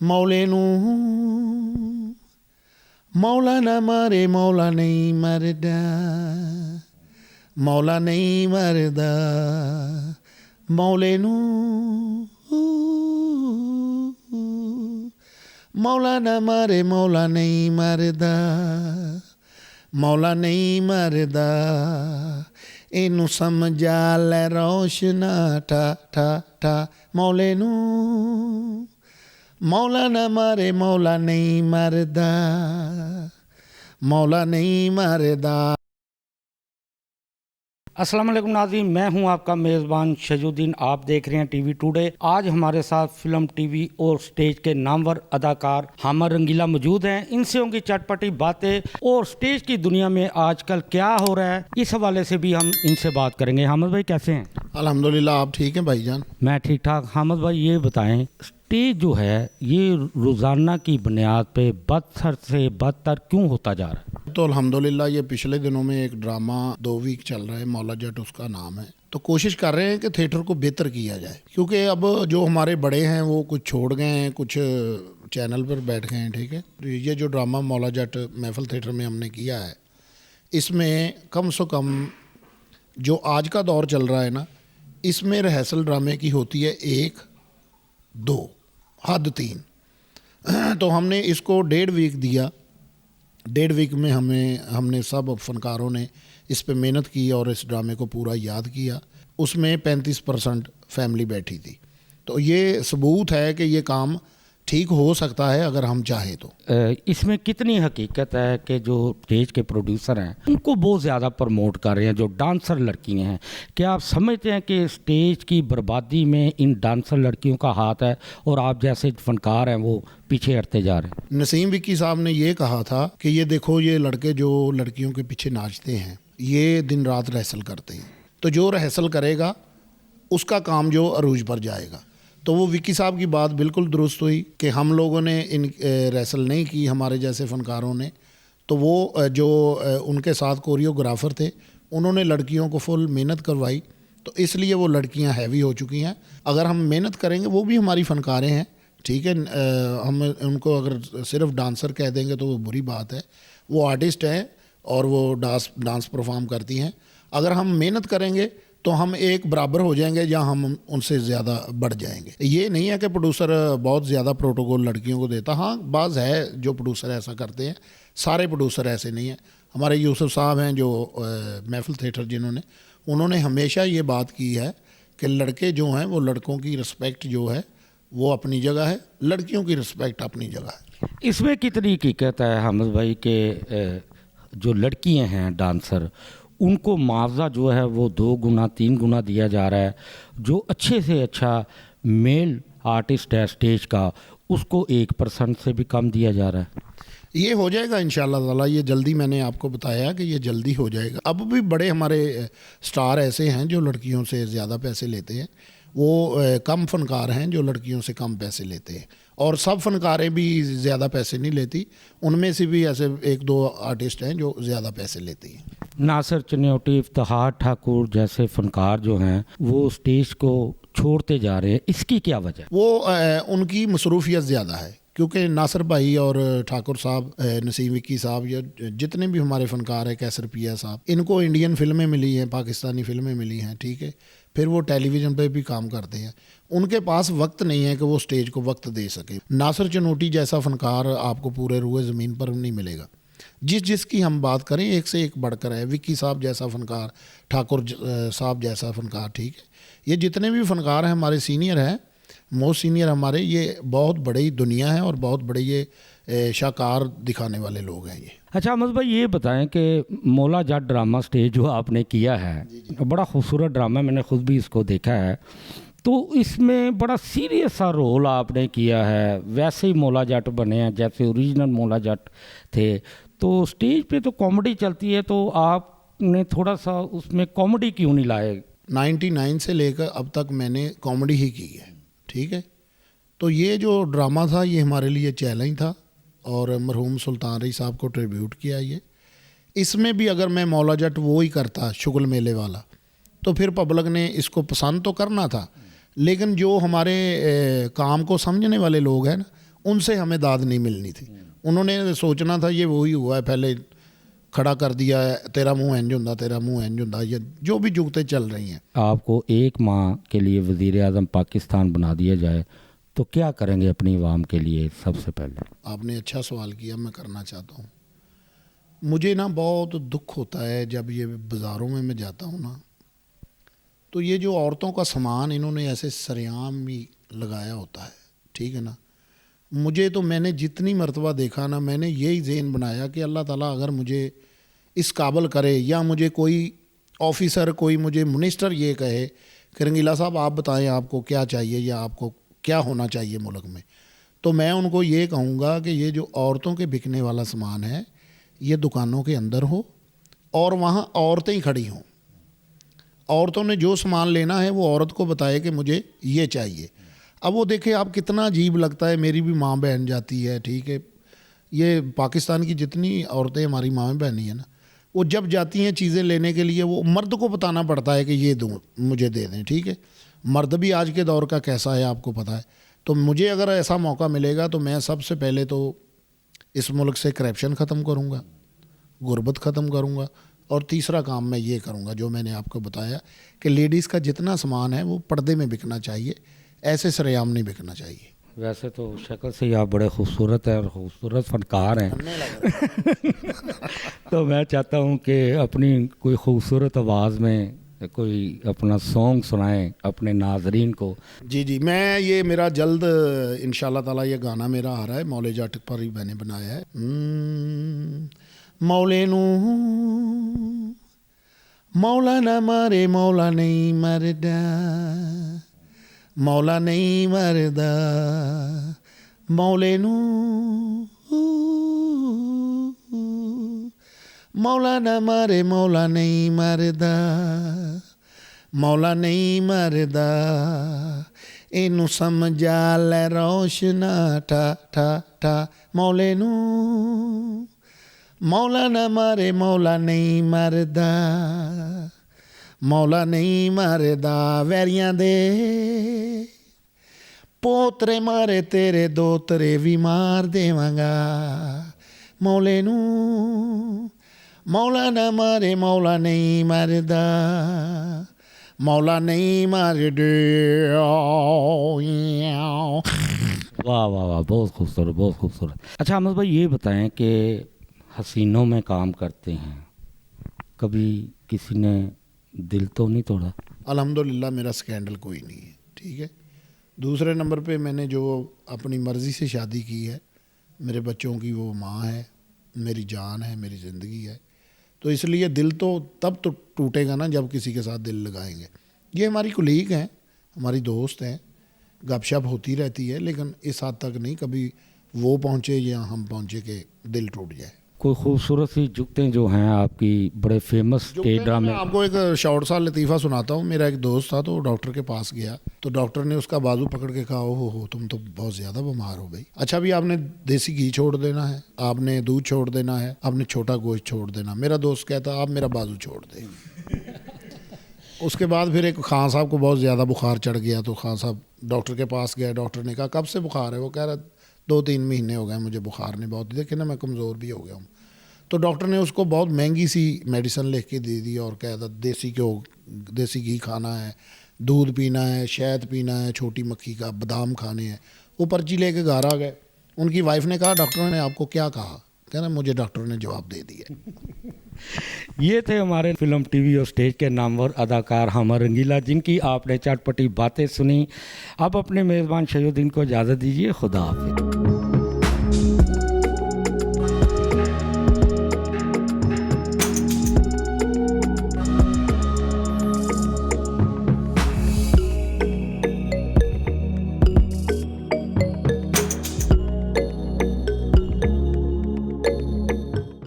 ਮੌਲੇ ਨੂੰ ਮੌਲਾ ਨਾ ਮਾਰੇ ਮੌਲਾ ਨਹੀਂ ਮਰਦਾ ਮੌਲਾ ਨਹੀਂ ਮਰਦਾ ਮੌਲੇ ਨੂੰ ਮੌਲਾ ਨਾ ਮਾਰੇ ਮੌਲਾ ਨਹੀਂ ਮਰਦਾ ਮੌਲਾ ਨਹੀਂ ਮਰਦਾ ਇਹਨੂੰ ਸਮਝਾ ਲੈ ਰੋਸ਼ਨਾ ਠਾ ਠਾ ਠਾ ਮੌਲੇ ਨੂੰ मौला न मारे मौला नहीं मरदा मौला नहीं मरदा। अस्सलाम वालेकुम नाज़रीन, मैं हूं आपका मेज़बान शजुद्दीन। आप देख रहे हैं टीवी टुडे। आज हमारे साथ फिल्म, टीवी और स्टेज के नामवर अदाकार हामिद रंगीला मौजूद हैं। इनसे होंगी चटपटी बातें और स्टेज की दुनिया में आजकल क्या हो रहा है, इस हवाले से भी हम इनसे बात करेंगे। हामिद भाई कैसे हैं? अल्हम्दुलिल्लाह, आप ठीक हैं भाईजान? मैं ठीक ठाक। हामिद भाई ये बताएं, स्टेज जो है ये रोज़ाना की बुनियाद पे बदतर से बदतर क्यों होता जा रहा है? तो अल्हम्दुलिल्लाह ये पिछले दिनों में एक ड्रामा 2 वीक चल रहा है, मौला जट उसका नाम है। तो कोशिश कर रहे हैं कि थिएटर को बेहतर किया जाए, क्योंकि अब जो हमारे बड़े हैं वो कुछ छोड़ गए हैं, कुछ चैनल पर बैठ गए हैं। ठीक है, ये जो ड्रामा मौला जट महफिल थिएटर में हमने किया है, इसमें कम से कम जो आज का दौर चल रहा है ना, इसमें रिहर्सल ड्रामे की होती है 1, 2, हद 3। तो हमने इसको 1.5 वीक दिया। 1.5 वीक में हमने सब फनकारों ने इस पे मेहनत की और इस ड्रामे को पूरा याद किया। उसमें 35% फैमिली बैठी थी। तो ये सबूत है कि ये काम ठीक हो सकता है अगर हम चाहें तो। इसमें कितनी हकीकत है कि जो स्टेज के प्रोड्यूसर हैं उनको बहुत ज़्यादा प्रमोट कर रहे हैं, जो डांसर लड़कियां हैं? क्या आप समझते हैं कि स्टेज की बर्बादी में इन डांसर लड़कियों का हाथ है और आप जैसे फनकार हैं वो पीछे हटते जा रहे हैं? नसीम विक्की साहब ने ये कहा था कि ये देखो, ये लड़के जो लड़कियों के पीछे नाचते हैं ये दिन रात रिहर्सल करते हैं, तो जो रिहर्सल करेगा उसका काम जो अरूज पर जाएगा। तो वो विक्की साहब की बात बिल्कुल दुरुस्त हुई कि हम लोगों ने इन रिहर्सल नहीं की, हमारे जैसे फ़नकारों ने। तो वो जो उनके साथ कोरियोग्राफर थे उन्होंने लड़कियों को फुल मेहनत करवाई, तो इसलिए वो लड़कियां हैवी हो चुकी हैं। अगर हम मेहनत करेंगे, वो भी हमारी फ़नकारें हैं, ठीक है। हम उनको अगर सिर्फ डांसर कह देंगे तो वो बुरी बात है। वो आर्टिस्ट हैं और वो डांस परफॉर्म करती हैं। अगर हम मेहनत करेंगे तो हम एक बराबर हो जाएंगे या हम उनसे ज़्यादा बढ़ जाएंगे। ये नहीं है कि प्रोड्यूसर बहुत ज़्यादा प्रोटोकॉल लड़कियों को देता। हाँ, बाज़ है जो प्रोड्यूसर ऐसा करते हैं, सारे प्रोड्यूसर ऐसे नहीं हैं। हमारे यूसुफ साहब हैं जो महफिल थिएटर उन्होंने हमेशा ये बात की है कि लड़के जो हैं वो लड़कों की रिस्पेक्ट जो है वो अपनी जगह है, लड़कियों की रिस्पेक्ट अपनी जगह है। इसमें कितनी हकीकत है हामिद भाई के जो लड़कियां हैं डांसर, उनको मुआवजा जो है वो 2 गुना 3 गुना दिया जा रहा है, जो अच्छे से अच्छा मेल आर्टिस्ट है स्टेज का उसको 1% से भी कम दिया जा रहा है? ये हो जाएगा इंशाल्लाह ताला, ये जल्दी, मैंने आपको बताया कि ये जल्दी हो जाएगा। अब भी बड़े हमारे स्टार ऐसे हैं जो लड़कियों से ज़्यादा पैसे लेते हैं, वो कम फ़नकार हैं जो लड़कियों से कम पैसे लेते हैं, और सब फ़नकारें भी ज़्यादा पैसे नहीं लेती। उनमें से भी ऐसे 1-2 आर्टिस्ट हैं जो ज़्यादा पैसे लेती हैं। नासिर चनियोटी, इफ्तिखार ठाकुर जैसे फनकार जो हैं वो स्टेज को छोड़ते जा रहे हैं, इसकी क्या वजह? वो उनकी मसरूफियत ज़्यादा है, क्योंकि नासिर भाई और ठाकुर साहब, नसीम विक्की साहब, या जितने भी हमारे फ़नकार हैं, कैसर पिया साहब, इनको इंडियन फिल्में मिली हैं, पाकिस्तानी फ़िल्में मिली हैं, ठीक है। फिर वो टेलीविज़न पे भी काम करते हैं, उनके पास वक्त नहीं है कि वो स्टेज को वक्त दे सके। नासिर चनोटी जैसा फ़नकार आपको पूरे रुए ज़मीन पर नहीं मिलेगा। जिसकी हम बात करें एक से एक बढ़कर है। विक्की साहब जैसा फ़नकार, ठाकुर साहब जैसा फ़नकार, ठीक है। ये जितने भी फ़नकार हैं हमारे सीनियर हैं, मोस्ट सीनियर हमारे, ये बहुत बड़ी दुनिया है और बहुत बड़े ये शाकार दिखाने वाले लोग हैं ये। अच्छा अहमद भाई, ये बताएं कि मौला जट ड्रामा स्टेज जो आपने किया है, बड़ा खूबसूरत ड्रामा, मैंने खुद भी इसको देखा है। तो इसमें बड़ा सीरियस सा रोल आपने किया है, वैसे ही मौला जट बने हैं जैसे ओरिजिनल मौला जट थे। तो स्टेज पे तो कॉमेडी चलती है, तो आपने थोड़ा सा उसमें कॉमेडी क्यों नहीं लाए? 99 से लेकर अब तक मैंने कॉमेडी ही की है, ठीक है। तो ये जो ड्रामा था ये हमारे लिए चैलेंज था और मरहूम सुल्तान रई साहब को ट्रिब्यूट किया ये। इसमें भी अगर मैं मौला जट वो ही करता, शुगल मेले वाला, तो फिर पब्लिक ने इसको पसंद तो करना था, लेकिन जो हमारे काम को समझने वाले लोग हैं ना, उनसे हमें दाद नहीं मिलनी थी। उन्होंने सोचना था ये वही हुआ है, पहले खड़ा कर दिया है, तेरा मुंह इंज होंदा, तेरा मुंह इंज होंदा, ये जो भी जुगतें चल रही हैं। आपको एक माह के लिए वज़ीर आज़म पाकिस्तान बना दिया जाए तो क्या करेंगे अपनी आवाम के लिए? सबसे पहले आपने अच्छा सवाल किया, मैं करना चाहता हूँ। मुझे ना बहुत दुख होता है जब ये बाज़ारों में मैं जाता हूँ ना, तो ये जो औरतों का सामान इन्होंने ऐसे सरेआम भी लगाया होता है, ठीक है ना। मुझे तो, मैंने जितनी मर्तबा देखा ना, मैंने यही ज़हन बनाया कि अल्लाह ताला अगर मुझे इस काबिल करे, या मुझे कोई ऑफिसर, कोई मुझे मिनिस्टर ये कहे कि रंगीला साहब आप बताएं आपको क्या चाहिए या आपको क्या होना चाहिए मुल्क में, तो मैं उनको ये कहूँगा कि ये जो औरतों के बिकने वाला सामान है ये दुकानों के अंदर हो और वहाँ औरतें ही खड़ी हों। औरतों ने जो सामान लेना है वो औरत को बताए कि मुझे ये चाहिए। अब वो देखे आप, कितना अजीब लगता है। मेरी भी माँ बहन जाती है, ठीक है, ये पाकिस्तान की जितनी औरतें हमारी माँ बहनी है ना, वो जब जाती हैं चीज़ें लेने के लिए, वो मर्द को बताना पड़ता है कि ये दूँ, मुझे दे दें, ठीक है। मर्द भी आज के दौर का कैसा है आपको पता है। तो मुझे अगर ऐसा मौका मिलेगा तो मैं सबसे पहले तो इस मुल्क से करप्शन ख़त्म करूँगा, गुर्बत ख़त्म करूँगा, और तीसरा काम मैं ये करूँगा जो मैंने आपको बताया कि लेडीज़ का जितना सामान है वो पर्दे में बिकना चाहिए, ऐसे सरेआम नहीं बिकना चाहिए। वैसे तो शक्ल से ही आप बड़े खूबसूरत हैं और खूबसूरत फनकार हैं तो मैं चाहता हूँ कि अपनी कोई खूबसूरत आवाज़ में कोई अपना सॉन्ग सुनाएं अपने नाजरीन को। जी जी, मैं ये मेरा जल्द इंशाल्लाह ताला ये गाना मेरा आ रहा है, मौले जट पर ही मैंने बनाया है। मौले नू मौला ना मारे, मौला नहीं मरदा, मौला नहीं मरदा, मौले नू मौला ना मारे, मौला नहीं मरदा, मौला नहीं मरदा, इनू समझा ले रोशना ठा ठा ठा, मौले नू मौला ना मारे, मौला नहीं मरदा, मौला नहीं मरदा, वैरियां दे पोतरे मारे, तेरे दोतरे भी मार देवांगा, मौले नू मौला ना मारे, मौला नहीं मरदा, मौला नहीं मरदे। वाह वाह वाह, बहुत खूबसूरत, बहुत खूबसूरत। अच्छा अहमद भाई, ये बताएं कि हसीनों में काम करते हैं, कभी किसी ने दिल तो नहीं तोड़ा? अल्हम्दुलिल्लाह मेरा स्कैंडल कोई नहीं है, ठीक है। दूसरे नंबर पे मैंने जो अपनी मर्ज़ी से शादी की है, मेरे बच्चों की वो माँ है, मेरी जान है, मेरी ज़िंदगी है, तो इसलिए दिल तो तब तो टूटेगा ना जब किसी के साथ दिल लगाएंगे। ये हमारी कुलीग हैं, हमारी दोस्त हैं, गपशप होती रहती है, लेकिन इस हद तक नहीं कभी वो पहुँचे या हम पहुँचे कि दिल टूट जाए। कोई खूबसूरत सी जुगतें जो हैं आपकी, बड़े फेमस स्टेज ड्रामे? मैं आपको एक शॉर्ट सा लतीफ़ा सुनाता हूँ। मेरा एक दोस्त था, तो डॉक्टर के पास गया, तो डॉक्टर ने उसका बाजू पकड़ के कहा, ओहो हो, तुम तो बहुत ज़्यादा बीमार हो गई। अच्छा भी आपने देसी घी छोड़ देना है, आपने दूध छोड़ देना है, आपने छोटा गोश्त छोड़ देना। मेरा दोस्त कहता, आप मेरा बाजू छोड़ दें। उसके बाद फिर एक खान साहब को बहुत ज़्यादा बुखार चढ़ गया, तो खान साहब डॉक्टर के पास गया। डॉक्टर ने कहा, कब से बुखार है? वो कह रहा 2-3 महीने हो गए मुझे बुखार ने बहुत, देखे ना मैं कमज़ोर भी हो गया हूँ। तो डॉक्टर ने उसको बहुत महंगी सी मेडिसिन लिख के दे दी और कहता देसी घी खाना है, दूध पीना है, शहद पीना है, छोटी मक्खी का बादाम खाने हैं। वो पर्ची लेके घर आ गए। उनकी वाइफ ने कहा, डॉक्टर ने आपको क्या कहा? कहना, मुझे डॉक्टर ने जवाब दे दिया। ये थे हमारे फिल्म, टीवी और स्टेज के नामवर अदाकार हमर रंगीला, जिनकी आपने चटपटी बातें सुनी। अब अपने मेज़बान शहीउद्दीन को इजाज़त दीजिए। खुदा हाफिज़।